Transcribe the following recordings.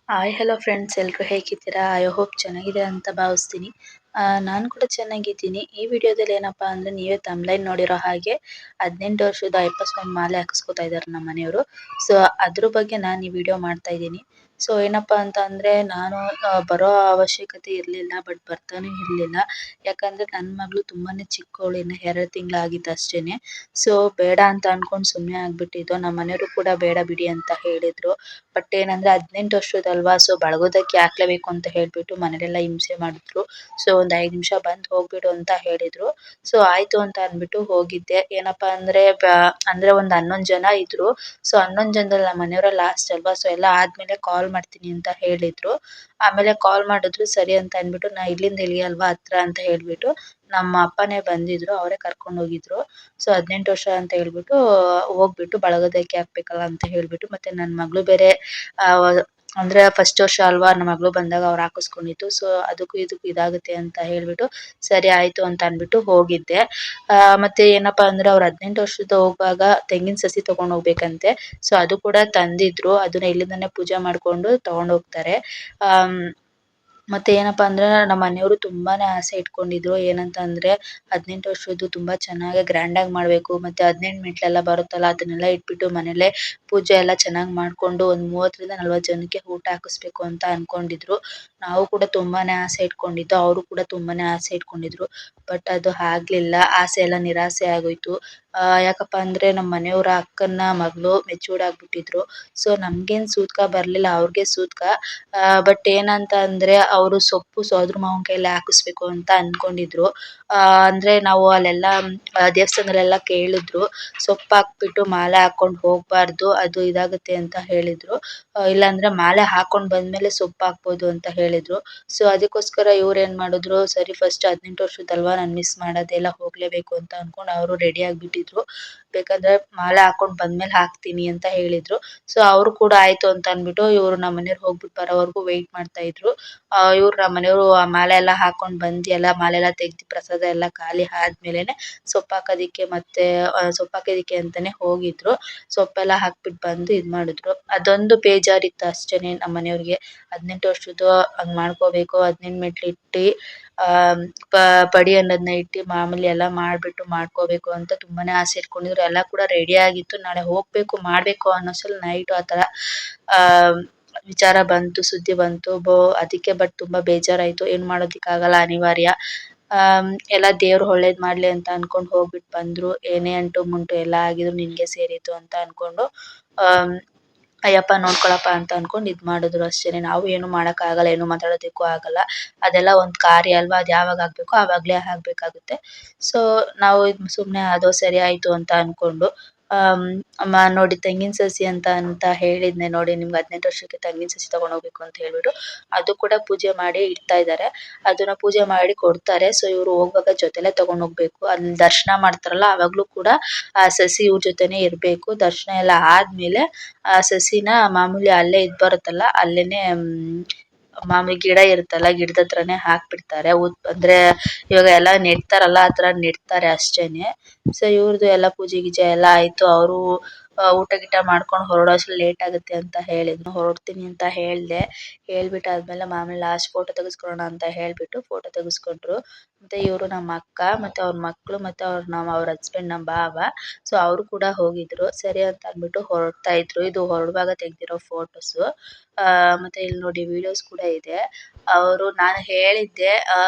Hi hello friends, ಎಲ್ಲರೂ ಹೇಗಿದ್ದೀರಾ? I hope ಚೆನ್ನಾಗಿದೆ ಅಂತ ಭಾವಿಸ್ತೀನಿ. ನಾನು ಕೂಡ ಚೆನ್ನಾಗಿದ್ದೀನಿ. ಈ ವಿಡಿಯೋದಲ್ಲಿ ಏನಪ್ಪಾ ಅಂದ್ರೆ, ನೀವೇ ತಮ್ಲೈನ್ ನೋಡಿರೋ ಹಾಗೆ 18 ವರ್ಷದ ಅಯ್ಯಪ್ಪ ಸ್ವಾಮಿ ಮಾಲೆ ಹಾಕಿಸ್ಕೊತಾ ಇದ್ದಾರೆ ನಮ್ಮ ಮನೆಯವರು. ಸೊ ಅದ್ರ ಬಗ್ಗೆ ನಾನು ಈ ವಿಡಿಯೋ ಮಾಡ್ತಾ ಇದ್ದೀನಿ. ಸೊ ಏನಪ್ಪಾ ಅಂತ ಅಂದ್ರೆ, ನಾನು ಬರೋ ಅವಶ್ಯಕತೆ ಇರಲಿಲ್ಲ, ಬಟ್ ಬರ್ತಾನೆ ಇರಲಿಲ್ಲ. ಯಾಕಂದ್ರೆ ನನ್ನ ಮಗಳು ತುಂಬಾನೇ ಚಿಕ್ಕವಳು, ಇನ್ನು 2 ತಿಂಗಳಾಗಿತ್ತು ಅಷ್ಟೇನೆ. ಸೊ ಬೇಡ ಅಂತ ಅನ್ಕೊಂಡು ಸುಮ್ಮನೆ ಆಗ್ಬಿಟ್ಟಿದ್ದು. ನಮ್ಮ ಮನೆಯವರು ಕೂಡ ಬೇಡ ಬಿಡಿ ಅಂತ ಹೇಳಿದ್ರು. ಬಟ್ ಏನಂದ್ರೆ 18 ವರ್ಷದಲ್ವಾ, ಸೊ ಬಳಗೋದಕ್ಕೆ ಹಾಕ್ಲೇಬೇಕು ಅಂತ ಹೇಳ್ಬಿಟ್ಟು ಮನೇಲೆಲ್ಲ ಹಿಂಸೆ ಮಾಡಿದ್ರು. ಸೊ ಒಂದ್ 5 ನಿಮಿಷ ಬಂದ್ ಹೋಗ್ಬಿಡು ಅಂತ ಹೇಳಿದ್ರು. ಸೊ ಆಯ್ತು ಅಂತ ಅಂದ್ಬಿಟ್ಟು ಹೋಗಿದ್ದೆ. ಏನಪ್ಪಾ ಅಂದ್ರೆ ಅಂದ್ರೆ ಒಂದ್ 11 ಜನ ಇದ್ರು. ಸೊ 11 ಜನದಲ್ಲಿ ನಮ್ಮ ಮನೆಯವರ ಲಾಸ್ಟ್ ಅಲ್ವಾ, ಸೊ ಎಲ್ಲ ಆದ್ಮೇಲೆ ಕಾಲ್ ಮಾಡ್ತೀನಿ ಅಂತ ಹೇಳಿದ್ರು. ಆಮೇಲೆ ಕಾಲ್ ಮಾಡಿದ್ರು, ಸರಿ ಅಂತ ಅಂದ್ಬಿಟ್ಟು ನಾ ಇಲ್ಲಿಂದ ಇಲ್ಲಿ ಅಲ್ವಾ ಹತ್ರ ಅಂತ ಹೇಳ್ಬಿಟ್ಟು ನಮ್ಮ ಅಪ್ಪನೇ ಬಂದಿದ್ರು, ಅವರೇ ಕರ್ಕೊಂಡು ಹೋಗಿದ್ರು. ಸೊ 18 ವರ್ಷ ಅಂತ ಹೇಳ್ಬಿಟ್ಟು ಹೋಗ್ಬಿಟ್ಟು ಬಳಗದಕ್ಕೆ ಹಾಕ್ಬೇಕಲ್ಲ ಅಂತ ಹೇಳ್ಬಿಟ್ಟು, ಮತ್ತೆ ನನ್ನ ಮಗಳು ಬೇರೆ ಅಂದ್ರೆ ಫಸ್ಟ್ ವರ್ಷ ಅಲ್ವಾ, ನಮ್ಮ ಮಗಳು ಬಂದಾಗ ಅವ್ರು ಹಾಕಿಸ್ಕೊಂಡಿತ್ತು. ಸೊ ಅದಕ್ಕೂ ಇದಕ್ಕೂ ಇದಾಗುತ್ತೆ ಅಂತ ಹೇಳ್ಬಿಟ್ಟು ಸರಿ ಆಯ್ತು ಅಂತ ಅನ್ಬಿಟ್ಟು ಹೋಗಿದ್ದೆ. ಮತ್ತೆ ಏನಪ್ಪಾ ಅಂದ್ರೆ, ಅವ್ರು 18 ವರ್ಷದ ಹೋಗುವಾಗ ತೆಂಗಿನ ಸಸಿ ತಗೊಂಡ್ ಹೋಗ್ಬೇಕಂತೆ. ಸೊ ಅದು ಕೂಡ ತಂದಿದ್ರು, ಅದನ್ನ ಇಲ್ಲಿಂದಾನೆ ಪೂಜೆ ಮಾಡ್ಕೊಂಡು ತಗೊಂಡ್ ಹೋಗ್ತಾರೆ. ಮತ್ತೆ ಏನಪ್ಪಾ ಅಂದ್ರೆ, ನಮ್ಮ ಮನೆಯವರು ತುಂಬಾನೇ ಆಸೆ ಇಟ್ಕೊಂಡಿದ್ರು. ಏನಂತ ಅಂದ್ರೆ, 18 ವರ್ಷದ್ದು ತುಂಬಾ ಚೆನ್ನಾಗಿ ಗ್ರ್ಯಾಂಡ್ ಆಗಿ ಮಾಡ್ಬೇಕು, ಮತ್ತೆ 18 ಮೆಟ್ಲೆಲ್ಲ ಬರುತ್ತಲ್ಲ ಅದನ್ನೆಲ್ಲ ಇಟ್ಬಿಟ್ಟು ಮನೇಲೆ ಪೂಜೆ ಎಲ್ಲ ಚೆನ್ನಾಗಿ ಮಾಡ್ಕೊಂಡು ಒಂದ್ 30 ರಿಂದ 40 ಜನಕ್ಕೆ ಊಟ ಹಾಕಿಸ್ಬೇಕು ಅಂತ ಅನ್ಕೊಂಡಿದ್ರು. ನಾವು ಕೂಡ ತುಂಬಾನೇ ಆಸೆ ಇಟ್ಕೊಂಡಿದ್ದು, ಅವರು ಕೂಡ ತುಂಬಾನೇ ಆಸೆ ಇಟ್ಕೊಂಡಿದ್ರು. ಬಟ್ ಅದು ಆಗ್ಲಿಲ್ಲ, ಆಸೆ ಎಲ್ಲ ನಿರಾಸೆ ಆಗೋಯ್ತು. ಯಾಕಪ್ಪ ಅಂದ್ರೆ, ನಮ್ಮ ಮನೆಯವರ ಅಕ್ಕನ ಮಗಳು ಮೆಚೂರ್ಡ್ ಆಗ್ಬಿಟ್ಟಿದ್ರು. ಸೊ ನಮ್ಗೇನ್ ಸೂತ್ಕ ಬರ್ಲಿಲ್ಲ, ಅವ್ರಿಗೆ ಸೂತ್ಕ. ಬಟ್ ಏನಂತ ಅಂದ್ರೆ, ಅವರು ಸೊಪ್ಪು ಸೋದ್ರ ಮಾವನ್ ಕೈಯಲ್ಲಿ ಹಾಕಿಸ್ಬೇಕು ಅಂತ ಅನ್ಕೊಂಡಿದ್ರು. ಅಂದ್ರೆ ನಾವು ಅಲ್ಲೆಲ್ಲ ದೇವಸ್ಥಾನದಲ್ಲೆಲ್ಲ ಕೇಳಿದ್ರು, ಸೊಪ್ಪು ಹಾಕ್ಬಿಟ್ಟು ಮಾಲೆ ಹಾಕೊಂಡ್ ಹೋಗ್ಬಾರ್ದು, ಅದು ಇದಾಗುತ್ತೆ ಅಂತ ಹೇಳಿದ್ರು. ಇಲ್ಲಾಂದ್ರೆ ಮಾಲೆ ಹಾಕೊಂಡ್ ಬಂದ್ಮೇಲೆ ಸೊಪ್ಪು ಹಾಕ್ಬೋದು ಅಂತ ಹೇಳಿದ್ರು. ಸೊ ಅದಕ್ಕೋಸ್ಕರ ಇವ್ರು ಏನ್ ಮಾಡಿದ್ರು, ಸರಿ ಫಸ್ಟ್ 18 ವರ್ಷದಲ್ವಾ, ನಾನ್ ಮಿಸ್ ಮಾಡೋದೆಲ್ಲ ಹೋಗ್ಲೇಬೇಕು ಅಂತ ಅನ್ಕೊಂಡು ಅವರು ರೆಡಿ ಆಗ್ಬಿಟ್ಟಿದ್ರು. ಬೇಕಾದ್ರೆ ಮಾಲೆ ಹಾಕೊಂಡ್ ಬಂದ್ಮೇಲೆ ಹಾಕ್ತೀನಿ ಅಂತ ಹೇಳಿದ್ರು. ಸೊ ಅವ್ರು ಕೂಡ ಆಯ್ತು ಅಂತ ಅನ್ಬಿಟ್ಟು ಇವ್ರು ನಮ್ಮ ಮನೆಯವ್ರು ಹೋಗ್ಬಿಟ್ಟು ಬರೋವರೆಗೂ ವೆಯ್ಟ್ ಮಾಡ್ತಾ ಇದ್ರು. ಇವ್ರು ನಮ್ಮ ಮನೆಯವರು ಆ ಮಾಲೆ ಎಲ್ಲ ಹಾಕೊಂಡ್ ಬಂದಿ ಎಲ್ಲ ಮಾಲೆ ಎಲ್ಲ ತೆಗ್ದಿ ಪ್ರಸಾದ ಎಲ್ಲ ಖಾಲಿ ಆದ್ಮೇಲೆನೆ ಸೊಪ್ಪು ಹಾಕೋದಿಕ್ಕೆ ಮತ್ತೆ ಸೊಪ್ಪು ಹಾಕೋದಿಕ್ಕೆ ಅಂತಾನೆ ಹೋಗಿದ್ರು. ಸೊಪ್ಪೆಲ್ಲ ಹಾಕ್ಬಿಟ್ಟು ಬಂದು ಇದ್ ಮಾಡಿದ್ರು. ಅದೊಂದು ಬೇಜಾರಿತ್ತು ಅಷ್ಟೇನೆ ನಮ್ಮ ಮನೆಯವ್ರಿಗೆ. 18 ವರ್ಷದ್ದು ಹಂಗ್ ಮಾಡ್ಕೋಬೇಕು, 18 ಮೆಟ್ಲು ಇಟ್ಟಿ ಪಡಿ ಅನ್ನೋದನ್ನ ಇಟ್ಟಿ ಮಾಮೂಲಿ ಎಲ್ಲ ಮಾಡ್ಬಿಟ್ಟು ಮಾಡ್ಕೋಬೇಕು ಅಂತ ತುಂಬಾನೇ ಆಸೆ ಇಟ್ಕೊಂಡಿದ್ರು. ಎಲ್ಲ ಕೂಡ ರೆಡಿ ಆಗಿತ್ತು, ನಾಳೆ ಹೋಗ್ಬೇಕು ಮಾಡ್ಬೇಕು ಅನ್ನೋಷ್ಟರಲ್ಲಿ ನೈಟ್ ಆತರ ವಿಚಾರ ಬಂತು, ಸುದ್ದಿ ಬಂತು. ಅದಕ್ಕೆ ಬಟ್ ತುಂಬಾ ಬೇಜಾರಾಯ್ತು, ಏನ್ ಮಾಡೋದಿಕ್ಕಾಗಲ್ಲ, ಅನಿವಾರ್ಯ. ಎಲ್ಲ ದೇವ್ರು ಒಳ್ಳೇದ್ ಮಾಡ್ಲಿ ಅಂತ ಅನ್ಕೊಂಡ್ ಹೋಗ್ಬಿಟ್ಟು ಬಂದ್ರು. ಏನೇ ಅಂಟು ಮುಂಟು ಎಲ್ಲ ಆಗಿದ್ರು ನಿನ್ಗೆ ಸೇರಿತು ಅಂತ ಅನ್ಕೊಂಡು ಅಯ್ಯಪ್ಪ ನೋಡ್ಕೊಳಪ್ಪ ಅಂತ ಅನ್ಕೊಂಡು ಇದ್ ಮಾಡಿದ್ರು ಅಷ್ಟೇನೆ. ನಾವು ಏನು ಮಾಡಕ್ ಆಗಲ್ಲ, ಏನು ಮಾತಾಡೋದಕ್ಕೂ ಆಗಲ್ಲ. ಅದೆಲ್ಲ ಒಂದ್ ಕಾರ್ಯ ಅಲ್ವಾ, ಅದ್ ಯಾವಾಗ ಆಗ್ಬೇಕೋ ಆವಾಗ್ಲೇ ಆಗ್ಬೇಕಾಗುತ್ತೆ. ಸೊ ನಾವು ಸುಮ್ನೆ ಅದು ಸರಿ ಆಯ್ತು ಅಂತ ಅನ್ಕೊಂಡು ನೋಡಿ ತೆಂಗಿನ ಸಸಿ ಅಂತ ಹೇಳಿದ್ನೆ ನೋಡಿ ನಿಮ್ಗೆ, 18 ವರ್ಷಕ್ಕೆ ತೆಂಗಿನ ಸಸಿ ತಗೊಂಡ್ ಹೋಗ್ಬೇಕು ಅಂತ ಹೇಳ್ಬಿಟ್ಟು ಅದು ಕೂಡ ಪೂಜೆ ಮಾಡಿ ಇಡ್ತಾ ಇದ್ದಾರೆ. ಅದನ್ನ ಪೂಜೆ ಮಾಡಿ ಕೊಡ್ತಾರೆ. ಸೊ ಇವ್ರು ಹೋಗುವಾಗ ಜೊತೆಲೆ ತಗೊಂಡ್ ಹೋಗ್ಬೇಕು. ಅಲ್ಲಿ ದರ್ಶನ ಮಾಡ್ತಾರಲ್ಲ ಅವಾಗ್ಲೂ ಕೂಡ ಆ ಸಸಿ ಇವ್ರ ಜೊತೆನೆ ಇರ್ಬೇಕು. ದರ್ಶನ ಎಲ್ಲ ಆದ್ಮೇಲೆ ಆ ಸಸಿನ ಮಾಮೂಲಿ ಅಲ್ಲೇ ಇದ್ ಬರುತ್ತಲ್ಲ ಅಲ್ಲೇನೆ ಮಾಮೂಲಿ ಗಿಡ ಇರುತ್ತಲ್ಲ ಗಿಡದ ಹತ್ರನೇ ಹಾಕ್ಬಿಡ್ತಾರೆ. ಅಂದ್ರೆ ಇವಾಗ ಎಲ್ಲ ನೆಡ್ತಾರಲ್ಲ ಆತರ ನೆಡ್ತಾರೆ ಅಷ್ಟೇನೆ. ಸೊ ಇವ್ರದ್ದು ಎಲ್ಲ ಪೂಜೆ ಗೀಜೆ ಎಲ್ಲ ಆಯ್ತು. ಅವರು ಊಟ ಗೀಟ ಮಾಡ್ಕೊಂಡು ಹೊರಡೋ ಅಷ್ಟ್ರಲ್ಲಿ ಲೇಟ್ ಆಗುತ್ತೆ ಅಂತ ಹೇಳಿದ್ರು. ಹೊರಡ್ತೀನಿ ಅಂತ ಹೇಳ್ದೆ. ಹೇಳ್ಬಿಟ್ಟು ಆದ್ಮೇಲೆ ಮಾಮೂಲಿ ಲಾಸ್ಟ್ ಫೋಟೋ ತೆಗೆಸ್ಕೊಳ್ಳೋಣ ಅಂತ ಹೇಳ್ಬಿಟ್ಟು ಫೋಟೋ ತೆಗೆಸ್ಕೊಂಡ್ರು. ಮತ್ತೆ ಇವ್ರು ನಮ್ಮ ಅಕ್ಕ ಮತ್ತೆ ಅವ್ರ ಮಕ್ಳು ಮತ್ತೆ ಅವ್ರ ಹಸ್ಬೆಂಡ್ ನಮ್ಮ ಭಾವ. ಸೊ ಅವ್ರು ಕೂಡ ಹೋಗಿದ್ರು. ಸರಿ ಅಂತ ಅಂದ್ಬಿಟ್ಟು ಹೊರಡ್ತಾ ಇದ್ರು. ಇದು ಹೊರಡುವಾಗ ತೆಗ್ದಿರೋ ಫೋಟೋಸು. ಮತ್ತೆ ಇಲ್ಲಿ ನೋಡಿ ವಿಡಿಯೋಸ್ ಕೂಡ ಇದೆ. ನಾನು ಹೇಳಿದ್ದೆ,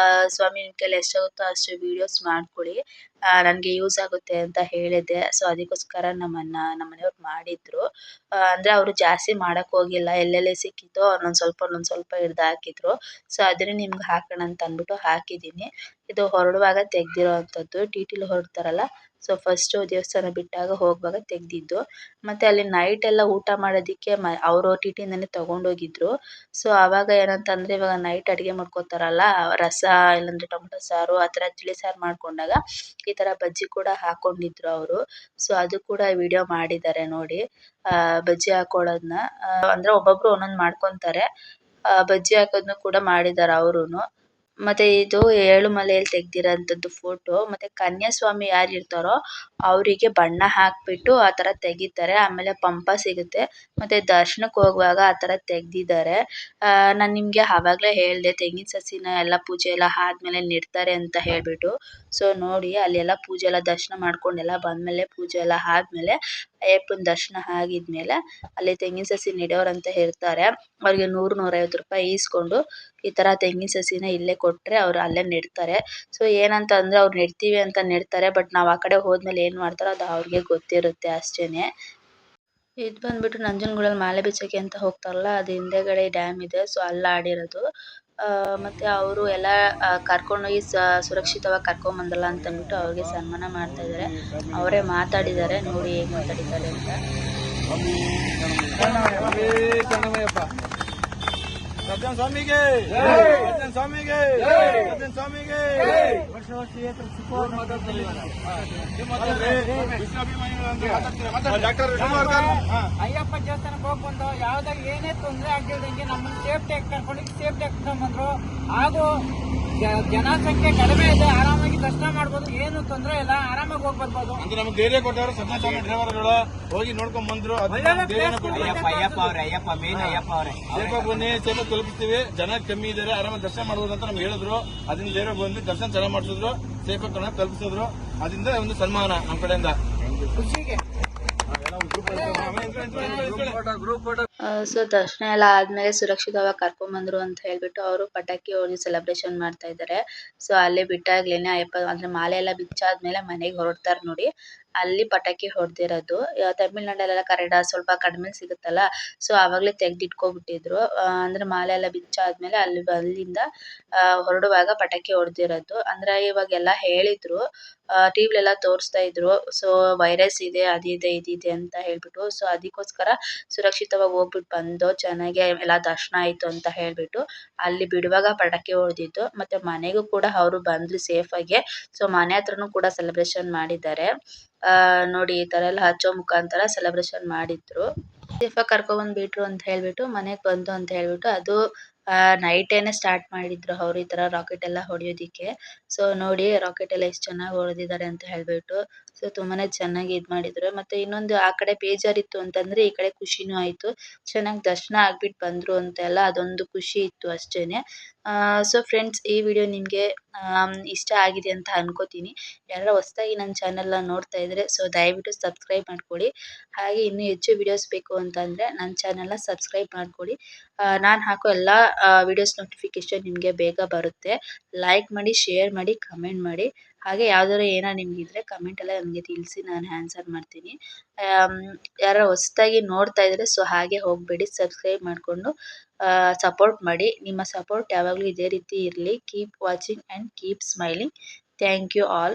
ಸ್ವಾಮಿ ನಿಮ್ ಕೈಲಿ ಎಷ್ಟಾಗುತ್ತೋ ಅಷ್ಟು ವಿಡಿಯೋಸ್ ಮಾಡ್ಕೊಳ್ಳಿ, ನನ್ಗೆ ಯೂಸ್ ಆಗುತ್ತೆ ಅಂತ ಹೇಳಿದ್ದೆ. ಸೊ ಅದಕ್ಕೋಸ್ಕರ ನಮ್ಮ ಮನೆಯವ್ರು ಮಾಡಿದ್ರು. ಅಂದ್ರೆ ಅವ್ರು ಜಾಸ್ತಿ ಮಾಡಕ್ ಹೋಗಿಲ್ಲ, ಎಲ್ಲೆಲ್ಲಿ ಸಿಕ್ಕಿತೋ ಒಂದೊಂದ್ ಸ್ವಲ್ಪ ಹಿಡ್ದು ಹಾಕಿದ್ರು. ಸೊ ಅದನ್ನೇ ನಿಮ್ಗೆ ಹಾಕೋಣ ಅಂತ ಅಂದ್ಬಿಟ್ಟು ಹಾಕಿದೀನಿ. ಇದು ಹೊರಡುವಾಗ ತೆಗ್ದಿರೋ ಅಂತದ್ದು, ಟಿಟಿಲಿ ಹೊರಡ್ತಾರಲ್ಲ, ಸೊ ಫಸ್ಟ್ ದೇವಸ್ಥಾನ ಬಿಟ್ಟಾಗ ಹೋಗುವಾಗ ತೆಗ್ದಿದ್ದು. ಮತ್ತೆ ಅಲ್ಲಿ ನೈಟ್ ಎಲ್ಲ ಊಟ ಮಾಡೋದಿಕ್ಕೆ ಅವರು ಟಿಟಿಯಿಂದಾನೆ ತಗೊಂಡೋಗಿದ್ರು. ಸೊ ಅವಾಗ ಏನಂತಂದ್ರೆ, ಇವಾಗ ನೈಟ್ ಅಡಿಗೆ ಮಾಡ್ಕೋತಾರಲ್ಲ, ರಸ ಇಲ್ಲಾಂದ್ರೆ ಟೊಮೊಟೊ ಸಾರು ಆತರ ತಿಳಿ ಸಾರು ಮಾಡ್ಕೊಂಡಾಗ ಈ ತರ ಬಜ್ಜಿ ಕೂಡ ಹಾಕೊಂಡಿದ್ರು ಅವರು. ಸೊ ಅದು ಕೂಡ ವಿಡಿಯೋ ಮಾಡಿದ್ದಾರೆ ನೋಡಿ. ಬಜ್ಜಿ ಹಾಕೊಳ್ಳೋದ್ನ ಅಂದ್ರೆ ಒಬ್ಬೊಬ್ರು ಒಂದೊಂದ್ ಮಾಡ್ಕೊಂತಾರೆ. ಬಜ್ಜಿ ಹಾಕೋದ್ನು ಕೂಡ ಮಾಡಿದಾರೆ ಅವರುನು. ಮತ್ತೆ ಇದು ಏಳುಮಲೆಯಲ್ಲಿ ತೆಗ್ದಿರೋಂಥದ್ದು ಫೋಟೋ. ಮತ್ತೆ ಕನ್ಯಾಸ್ವಾಮಿ ಯಾರು ಇರ್ತಾರೋ ಅವರಿಗೆ ಬಣ್ಣ ಹಾಕ್ಬಿಟ್ಟು ಆ ತರ ತೆಗಿತಾರೆ. ಆಮೇಲೆ ಪಂಪ ಸಿಗುತ್ತೆ. ಮತ್ತೆ ದರ್ಶನಕ್ಕೆ ಹೋಗುವಾಗ ಆ ತರ ತೆಗ್ದಿದ್ದಾರೆ. ನಾನ್ ನಿಮ್ಗೆ ಆವಾಗ್ಲೇ ಹೇಳ್ದೆ ತೆಂಗಿನ ಸಸಿನ ಎಲ್ಲ ಪೂಜೆ ಎಲ್ಲ ಆದ್ಮೇಲೆ ನೆಡ್ತಾರೆ ಅಂತ ಹೇಳ್ಬಿಟ್ಟು. ಸೊ ನೋಡಿ ಅಲ್ಲೆಲ್ಲ ಪೂಜೆ ಎಲ್ಲ ದರ್ಶನ ಮಾಡ್ಕೊಂಡು ಎಲ್ಲ ಬಂದ್ಮೇಲೆ ಪೂಜೆ ಎಲ್ಲ ಆದ್ಮೇಲೆ ಅಯ್ಯಪ್ಪನ ದರ್ಶನ ಆಗಿದ್ಮೇಲೆ ಅಲ್ಲಿ ತೆಂಗಿನ ಸಸಿ ನೆಡೋರಂತ ಇರ್ತಾರೆ. ಅವ್ರಿಗೆ 100-150 ರೂಪಾಯಿ ಈಸ್ಕೊಂಡು ಈ ತರ ತೆಂಗಿನ ಸಸಿನ ಇಲ್ಲೇ ಕೊಟ್ರೆ ಅವ್ರು ಅಲ್ಲೇ ನೆಡ್ತಾರೆ. ಸೊ ಏನಂತ ಅಂದ್ರೆ ಅವ್ರು ನೆಡ್ತೀವಿ ಅಂತ ನೆಡ್ತಾರೆ. ಬಟ್ ನಾವ್ ಆ ಕಡೆ ಹೋದ್ಮೇಲೆ ಏನ್ ಮಾಡ್ತಾರೋ ಅದು ಅವ್ರಿಗೆ ಗೊತ್ತಿರುತ್ತೆ ಅಷ್ಟೇನೆ. ಇದ್ ಬಂದ್ಬಿಟ್ಟು ನಂಜನಗೂಡಲ್ಲಿ ಮಾಲೆ ಬಿಚ್ಚಕ್ಕೆ ಅಂತ ಹೋಗ್ತಾರಲ್ಲ ಅದು ಹಿಂದೆಗಡೆ ಡ್ಯಾಮ್ ಇದೆ. ಸೊ ಅಲ್ಲ ಆಡಿರೋದು. ಮತ್ತೆ ಅವರು ಎಲ್ಲ ಕರ್ಕೊಂಡೋಗಿ ಸುರಕ್ಷಿತವಾಗಿ ಕರ್ಕೊಂಡ್ ಬಂದ್ರಲ್ಲ ಅಂತ ಅಂದ್ಬಿಟ್ಟು ಅವ್ರಿಗೆ ಸನ್ಮಾನ ಮಾಡ್ತಾ ಇದ್ದಾರೆ. ಅವರೇ ಮಾತಾಡಿದ್ದಾರೆ ನೋಡಿ ಹೇಗ್ ಮಾತಾಡಿದ್ದಾರೆ ಅಂತ. ಸಜ್ಜನ ಸ್ವಾಮಿಗೆ ಸಜ್ಜನ ಸ್ವಾಮಿಗೆ ಸಜ್ಜನ ಸ್ವಾಮಿಗೆ ಡಾಕ್ಟರ್ ಅಯ್ಯಪ್ಪ ದೇವಸ್ಥಾನಕ್ಕೆ ಹೋಗಿ ಬಂದು ಯಾವ್ದಾಗ ಏನೇ ತೊಂದರೆ ಆಗ್ದಿಲ್ದಂಗೆ ನಮ್ಮನ್ನ ಸೇಫ್ಟಿ ಕರ್ಕೊಂಡು ಸೇಫ್ಟಿ ಬಂದ್ರು. ಹಾಗೂ ಜನಸಂಖ್ಯೆ ಕಡಿಮೆ ಇದೆ, ಆರಾಮಾಗಿ ದರ್ಶನ ಮಾಡ್ಬೋದು, ಏನು ತೊಂದರೆ ಇಲ್ಲ, ಆರಾಮಾಗಿ ಹೋಗಿ ಬರ್ಬೋದು ಅಂತ ನಮ್ಗೆ ಧೈರ್ಯ ಕೊಟ್ಟವರು ಸಜ್ಜನ ಸ್ವಾಮಿ ಡ್ರೈವರ್ಗಳು ಹೋಗಿ ನೋಡ್ಕೊಂಡ್ ಬಂದ್ರು. ಅಯ್ಯಪ್ಪ ಮೇನ್ ಅಯ್ಯಪ್ಪ ಅವರೇ ಸೇಫ್ ಬನ್ನಿ, ಸೇಫ್ ತಲುಪಿಸ್ತೀವಿ, ಜನ ಕಮ್ಮಿ ಇದಾರೆ, ಆರಾಮಾಗಿ ದರ್ಶನ ಮಾಡ್ಬೋದು ಅಂತ ನಮ್ಗೆ ಹೇಳಿದ್ರು. ಅದನ್ನ ಧೈರ್ಯ ಬಂದು ದರ್ಶನ ಚೆನ್ನಾಗಿ ಮಾಡಿಸಿದ್ರು, ಸೇಫ್ ತಲುಪಿಸಿದ್ರು. ಅದರಿಂದ ಒಂದು ಸನ್ಮಾನ ನಮ್ಮ ಕಡೆಯಿಂದ ಖುಷಿಗೆ. ಸೊ ದರ್ಶನ ಎಲ್ಲ ಆದ್ಮೇಲೆ ಸುರಕ್ಷಿತವಾಗಿ ಕರ್ಕೊಂಡ್ ಬಂದ್ರು ಅಂತ ಹೇಳ್ಬಿಟ್ಟು ಅವರು ಪಟಾಕಿ ಹೊಡೆದು ಸೆಲೆಬ್ರೇಷನ್ ಮಾಡ್ತಾ ಇದ್ದಾರೆ. ಸೊ ಅಲ್ಲೇ ಬಿಟ್ಟಾಗ್ಲೇನೆ ಅಯ್ಯಪ್ಪ ಅಂದ್ರೆ ಮಾಲೆ ಎಲ್ಲ ಬಿಚ್ಚಾದ್ಮೇಲೆ ಮನೆಗೆ ಹೊರಡ್ತಾರೆ ನೋಡಿ, ಅಲ್ಲಿ ಪಟಾಕಿ ಹೊಡೆದಿರೋದು. ತಮಿಳ್ನಾಡಲ್ಲೆಲ್ಲ ಸ್ವಲ್ಪ ಕಡಿಮೆ ಸಿಗುತ್ತಲ್ಲ, ಸೊ ಆವಾಗ್ಲೇ ತೆಗ್ದಿಟ್ಕೊಬಿಟ್ಟಿದ್ರು. ಅಂದ್ರೆ ಮಾಲೆ ಎಲ್ಲ ಬಿಚ್ಚಾದ್ಮೇಲೆ ಅಲ್ಲಿಂದ ಹೊರಡುವಾಗ ಪಟಾಕಿ ಹೊಡೆದಿರೋದು. ಅಂದ್ರೆ ಇವಾಗೆಲ್ಲ ಹೇಳಿದ್ರು, ಟಿವಿಲೆಲ್ಲ ತೋರಿಸ್ತಾ ಇದ್ರು. ಸೊ ವೈರಸ್ ಇದೆ, ಅದಿದೆ ಇದಿದೆ ಅಂತ ಹೇಳ್ಬಿಟ್ಟು. ಸೊ ಅದಕ್ಕೋಸ್ಕರ ಸುರಕ್ಷಿತವಾಗಿ ಹೋಗ್ಬಿಟ್ಟು ಬಂದು ಚೆನ್ನಾಗಿ ಎಲ್ಲ ದರ್ಶನ ಆಯ್ತು ಅಂತ ಹೇಳ್ಬಿಟ್ಟು ಅಲ್ಲಿ ಬಿಡುವಾಗ ಪಟಾಕಿ ಹೊಡೆದಿದ್ದು. ಮತ್ತೆ ಮನೆಗೂ ಕೂಡ ಅವರು ಬಂದ್ರು ಸೇಫ್ ಆಗಿ. ಸೊ ಮನೆ ಹತ್ರನೂ ಕೂಡ ಸೆಲೆಬ್ರೇಷನ್ ಮಾಡಿದ್ದಾರೆ. ನೋಡಿ ಈ ತರ ಎಲ್ಲ ಹಚ್ಚೋ ಮುಖಾಂತರ ಸೆಲೆಬ್ರೇಷನ್ ಮಾಡಿದ್ರು. ಸೇಫ್ ಆಗಿ ಕರ್ಕೊಂಡ್ ಬಿಟ್ರು ಅಂತ ಹೇಳ್ಬಿಟ್ಟು ಮನೆಗ್ ಬಂತು ಅಂತ ಹೇಳ್ಬಿಟ್ಟು ಅದು ನೈಟೇನೆ ಸ್ಟಾರ್ಟ್ ಮಾಡಿದ್ರು ಅವ್ರು ಈ ತರ ರಾಕೆಟ್ ಎಲ್ಲ ಹೊಡೆಯೋದಿಕ್ಕೆ. ಸೊ ನೋಡಿ ರಾಕೆಟ್ ಎಲ್ಲ ಎಷ್ಟು ಚೆನ್ನಾಗಿ ಹೊಡೆದಿದ್ದಾರೆ ಅಂತ ಹೇಳ್ಬಿಟ್ಟು. ಸೊ ತುಂಬಾನೇ ಚೆನ್ನಾಗಿ ಇದ್ ಮಾಡಿದ್ರು. ಮತ್ತೆ ಇನ್ನೊಂದು ಆ ಕಡೆ ಬೇಜಾರಿತ್ತು ಅಂತಂದ್ರೆ ಈ ಕಡೆ ಖುಷಿನೂ ಆಯ್ತು. ಚೆನ್ನಾಗಿ ದರ್ಶನ ಆಗ್ಬಿಟ್ಟು ಬಂದ್ರು ಅಂತೆಲ್ಲ ಅದೊಂದು ಖುಷಿ ಇತ್ತು ಅಷ್ಟೇನೆ. ಸೊ ಫ್ರೆಂಡ್ಸ್ ಈ ವಿಡಿಯೋ ನಿಮ್ಗೆ ಇಷ್ಟ ಆಗಿದೆ ಅಂತ ಅನ್ಕೋತೀನಿ. ಯಾರು ಹೊಸದಾಗಿ ನನ್ನ ಚಾನೆಲ್ನ ನೋಡ್ತಾ ಇದ್ರೆ ಸೊ ದಯವಿಟ್ಟು ಸಬ್ಸ್ಕ್ರೈಬ್ ಮಾಡ್ಕೊಳ್ಳಿ. ಹಾಗೆ ಇನ್ನೂ ಹೆಚ್ಚು ವಿಡಿಯೋಸ್ ಬೇಕು ಅಂತಂದ್ರೆ ನನ್ನ ಚಾನೆಲ್ನ ಸಬ್ಸ್ಕ್ರೈಬ್ ಮಾಡ್ಕೊಳ್ಳಿ. ನಾನು ಹಾಕೋ ಎಲ್ಲ ವಿಡಿಯೋಸ್ ನೋಟಿಫಿಕೇಶನ್ ನಿಮಗೆ ಬೇಗ ಬರುತ್ತೆ. ಲೈಕ್ ಮಾಡಿ, ಶೇರ್ ಮಾಡಿ, ಕಮೆಂಟ್ ಮಾಡಿ. ಹಾಗೆ ಯಾವ್ದಾದ್ರು ಏನೋ ನಿಮ್ಗಿದ್ರೆ ಕಮೆಂಟ್ ಎಲ್ಲ ನನಗೆ ತಿಳಿಸಿ, ನಾನು ಆನ್ಸರ್ ಮಾಡ್ತೀನಿ. ಯಾರು ಹೊಸದಾಗಿ ನೋಡ್ತಾ ಇದ್ರೆ ಸೊ ಹಾಗೆ ಹೋಗ್ಬೇಡಿ, ಸಬ್ಸ್ಕ್ರೈಬ್ ಮಾಡ್ಕೊಂಡು ಸಪೋರ್ಟ್ ಮಾಡಿ. ನಿಮ್ಮ ಸಪೋರ್ಟ್ ಯಾವಾಗಲೂ ಇದೇ ರೀತಿ ಇರಲಿ. Keep watching and keep smiling. Thank you all.